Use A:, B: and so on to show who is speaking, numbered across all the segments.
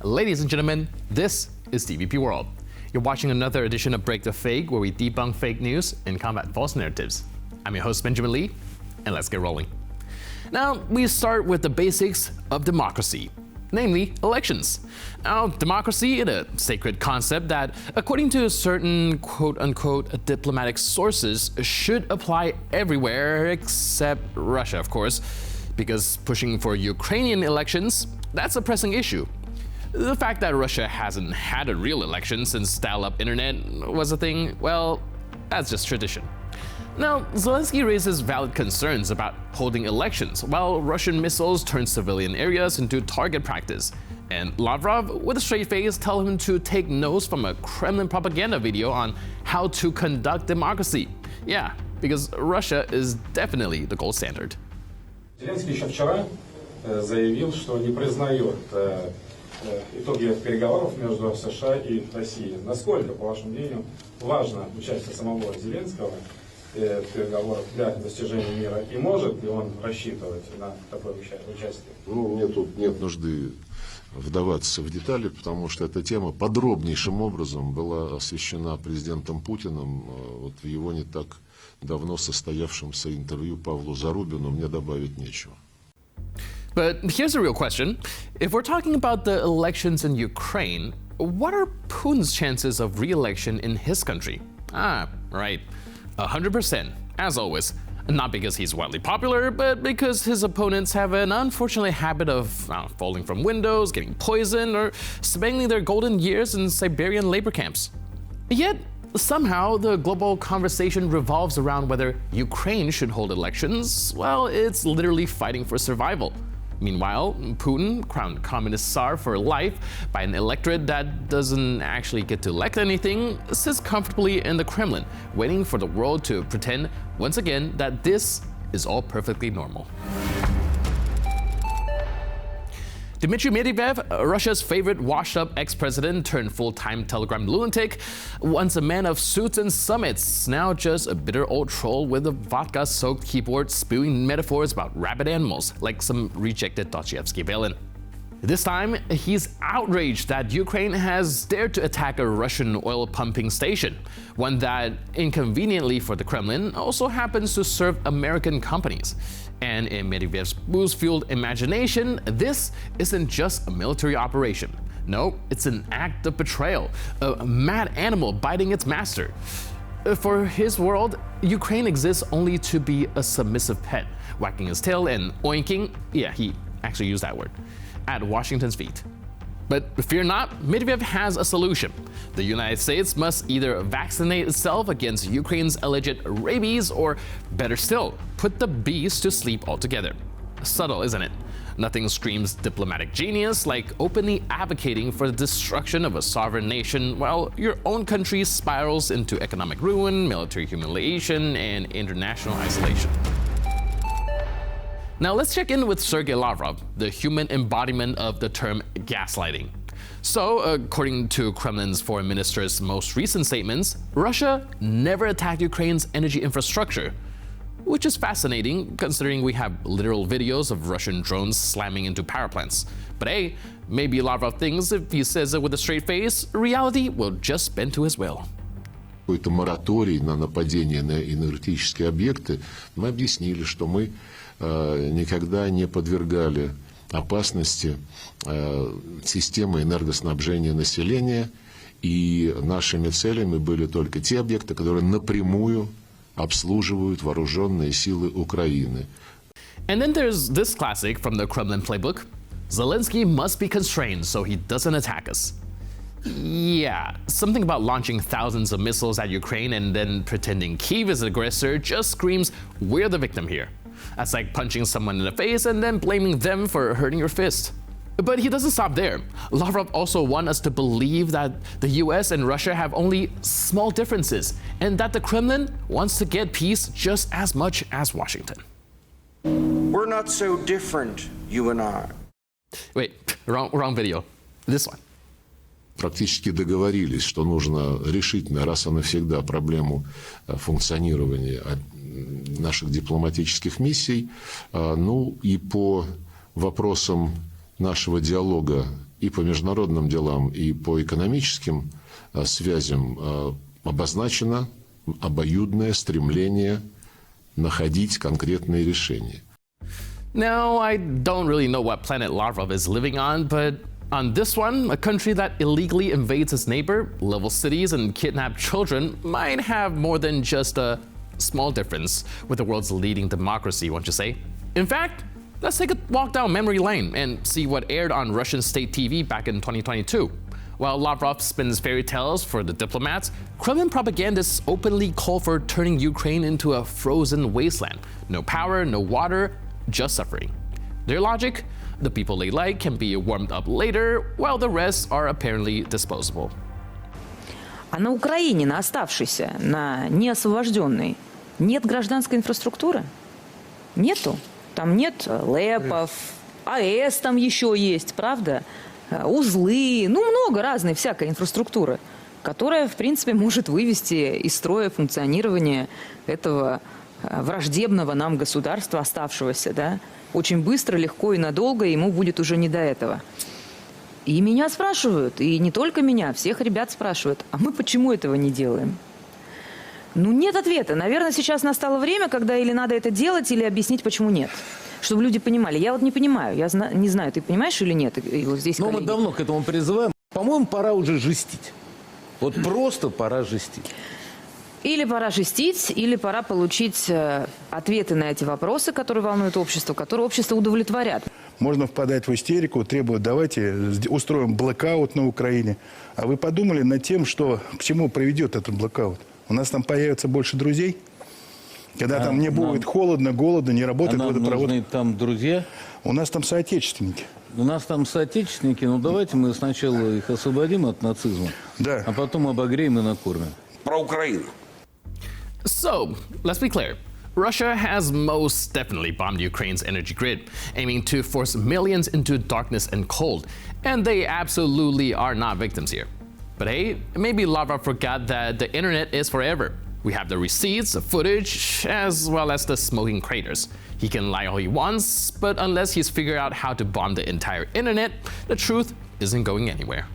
A: Ladies and gentlemen, this is DVP World. You're watching another edition of Break the Fake, where we debunk fake news and combat false narratives. I'm your host, Benjamin Lee, and let's get rolling. Now, we start with the basics of democracy, namely elections. Now, democracy is a sacred concept that, according to certain quote-unquote diplomatic sources, should apply everywhere except Russia, of course, because pushing for Ukrainian elections, that's a pressing issue. The fact that Russia hasn't had a real election since dial-up internet was a thing, well, that's just tradition. Now, Zelensky raises valid concerns about holding elections, while Russian missiles turn civilian areas into target practice. And Lavrov, with a straight face, tells him to take notes from a Kremlin propaganda video on how to conduct democracy. Yeah, because Russia is definitely the gold standard.
B: Зеленский еще вчера заявил, что не признает итоги переговоров между США и Россией. Насколько, по вашему мнению, важно участие самого Зеленского в переговорах для достижения мира, и может ли он рассчитывать на такое участие?
C: Ну, мне тут нет нужды вдаваться в детали, потому что эта тема подробнейшим образом была освещена президентом Путиным вот в его не так давно состоявшемся интервью Павлу Зарубину. Мне добавить нечего.
A: But here's a real question. If we're talking about the elections in Ukraine, what are Putin's chances of re-election in his country? Right. 100%, as always. Not because he's widely popular, but because his opponents have an unfortunate habit of falling from windows, getting poisoned, or spending their golden years in Siberian labor camps. Yet, somehow, the global conversation revolves around whether Ukraine should hold elections. Well, it's literally fighting for survival. Meanwhile, Putin, crowned communist Tsar for life by an electorate that doesn't actually get to elect anything, sits comfortably in the Kremlin, waiting for the world to pretend, once again, that this is all perfectly normal. Dmitry Medvedev, Russia's favorite washed-up ex-president turned full-time Telegram lunatic, once a man of suits and summits, now just a bitter old troll with a vodka-soaked keyboard spewing metaphors about rabid animals, like some rejected Dostoevsky villain. This time, he's outraged that Ukraine has dared to attack a Russian oil-pumping station, one that, inconveniently for the Kremlin, also happens to serve American companies. And in Medvedev's booze-fueled imagination, this isn't just a military operation. No, it's an act of betrayal, a mad animal biting its master. For his world, Ukraine exists only to be a submissive pet, wagging his tail and oinking, yeah, he actually used that word, at Washington's feet. But fear not, Medvedev has a solution. The United States must either vaccinate itself against Ukraine's alleged rabies, or better still, put the beast to sleep altogether. Subtle, isn't it? Nothing screams diplomatic genius like openly advocating for the destruction of a sovereign nation while your own country spirals into economic ruin, military humiliation, and international isolation. Now let's check in with Sergei Lavrov, the human embodiment of the term gaslighting. So, according to Kremlin's foreign minister's most recent statements, Russia never attacked Ukraine's energy infrastructure, which is fascinating considering we have literal videos of Russian drones slamming into power plants. But hey, maybe Lavrov thinks if he says it with a straight face, reality will just bend to his will.
C: Какой-то мораторий на нападение на энергетические объекты, мы объяснили, что мы никогда не подвергали опасности системы энергоснабжения населения, и нашими целями были только те объекты, которые напрямую обслуживают вооруженные силы Украины.
A: And then there's this classic from the Kremlin playbook. Zelensky must be constrained so he doesn't attack us. Yeah, something about launching thousands of missiles at Ukraine and then pretending Kyiv is the aggressor just screams, we're the victim here. That's like punching someone in the face and then blaming them for hurting your fist. But he doesn't stop there. Lavrov also wants us to believe that the US and Russia have only small differences, and that the Kremlin wants to get peace just as much as Washington.
D: We're not so different, you and I.
A: Wait, wrong video. This one.
C: Практически договорились, что нужно решить раз и навсегда проблему функционирования наших дипломатических миссий. Ну и по вопросам нашего диалога и по международным делам, и по экономическим связям обозначено обоюдное стремление находить конкретные решения.
A: Now, I don't really know what planet Lavrov is living on, but on this one, a country that illegally invades its neighbor, levels cities, and kidnaps children might have more than just a small difference with the world's leading democracy, won't you say? In fact, let's take a walk down memory lane and see what aired on Russian state TV back in 2022. While Lavrov spins fairy tales for the diplomats, Kremlin propagandists openly call for turning Ukraine into a frozen wasteland. No power, no water, just suffering. Their logic? The people they like can be warmed up later, while the rest are apparently disposable.
E: А на Украине, на оставшейся, на неосвобожденной, нет гражданской инфраструктуры? Нету. Там нет ЛЭПов, АЭС там еще есть, правда? Узлы, ну много разной всякой инфраструктуры, которая, в принципе, может вывести из строя функционирование этого враждебного нам государства, оставшегося, да, очень быстро, легко и надолго, ему будет уже не до этого. И меня спрашивают, и не только меня, всех ребят спрашивают, а мы почему этого не делаем? Ну, нет ответа. Наверное, сейчас настало время, когда или надо это делать, или объяснить, почему нет. Чтобы люди понимали. Я вот не понимаю, не знаю, ты понимаешь или нет? И вот здесь
F: мы давно к этому призываем. По-моему, пора уже жестить. Вот просто пора жестить.
E: Или пора жестить, или пора получить ответы на эти вопросы, которые волнуют общество, которые общество удовлетворят.
G: Можно впадать в истерику, требовать, давайте устроим блэкаут на Украине. А вы подумали над тем, что, к чему приведет этот блэкаут? У нас там появится больше друзей? Когда там не будет холодно, голодно, не работает водопровод.
F: Нужны там друзья?
G: У нас там соотечественники.
F: У нас там соотечественники, ну давайте мы сначала их освободим от нацизма,
G: да.
F: А потом обогреем и накормим.
D: Про Украину.
A: So, let's be clear. Russia has most definitely bombed Ukraine's energy grid, aiming to force millions into darkness and cold. And they absolutely are not victims here. But hey, maybe Lavrov forgot that the internet is forever. We have the receipts, the footage, as well as the smoking craters. He can lie all he wants, but unless he's figured out how to bomb the entire internet, the truth isn't going anywhere.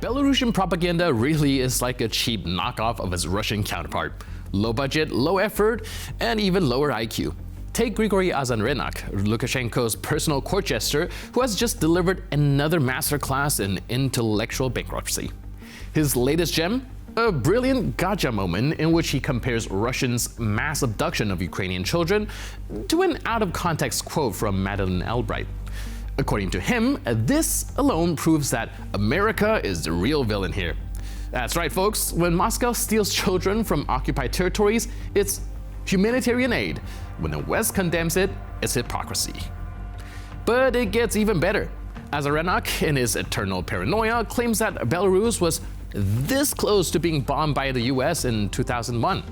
A: Belarusian propaganda really is like a cheap knockoff of its Russian counterpart. Low budget, low effort, and even lower IQ. Take Grigory Azanrenak, Lukashenko's personal court jester, who has just delivered another masterclass in intellectual bankruptcy. His latest gem? A brilliant gotcha moment in which he compares Russians' mass abduction of Ukrainian children to an out-of-context quote from Madeleine Albright. According to him, this alone proves that America is the real villain here. That's right, folks. When Moscow steals children from occupied territories, it's humanitarian aid. When the West condemns it, it's hypocrisy. But it gets even better. Azarenak, in his eternal paranoia, claims that Belarus was this close to being bombed by the US in 2001.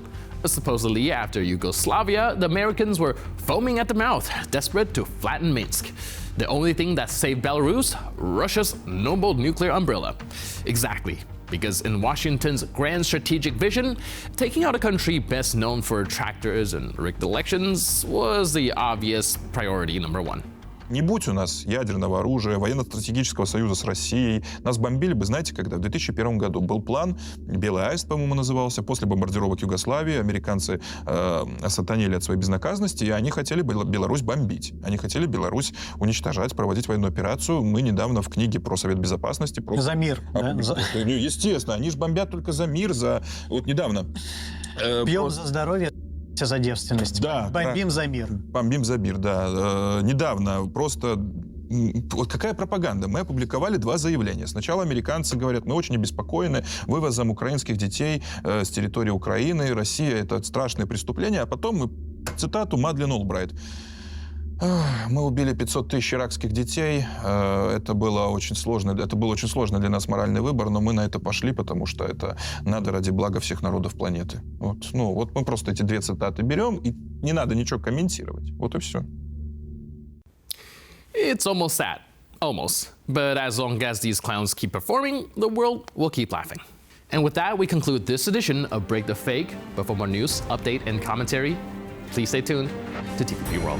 A: Supposedly, after Yugoslavia, the Americans were foaming at the mouth, desperate to flatten Minsk. The only thing that saved Belarus? Russia's noble nuclear umbrella. Exactly. Because in Washington's grand strategic vision, taking out a country best known for tractors and rigged elections was the obvious priority number one.
H: Не будь у нас ядерного оружия, военно-стратегического союза с Россией, нас бомбили бы, знаете, когда? В 2001 году был план, «Белый аист», по-моему, назывался, после бомбардировок Югославии, американцы осатанели от своей безнаказанности, и они хотели Беларусь бомбить. Они хотели Беларусь уничтожать, проводить военную операцию. Мы недавно в книге про Совет Безопасности...
I: За мир, да?
H: Естественно, они же бомбят только за мир, за... Вот недавно...
I: Пьем за здоровье. За девственность.
H: Да,
I: бомбим за мир.
H: Бомбим за мир, да. Недавно просто... Вот какая пропаганда? Мы опубликовали 2 заявления. Сначала американцы говорят, мы очень обеспокоены вывозом украинских детей с территории Украины. Россия — это страшное преступление. А потом мы, цитату Мадлен Олбрайт. Мы убили 500 тысяч иракских детей. Это было очень сложно для нас моральный выбор, но мы на это пошли, потому что это надо ради блага всех народов планеты. Вот, вот мы просто эти 2 цитаты берем, и не надо ничего комментировать. Вот и все.
A: It's almost sad. Almost. But as long as these clowns keep performing, the world will keep laughing. And with that, we conclude this edition of Break the Fake. But for more news, update, and commentary, please stay tuned to TVP World.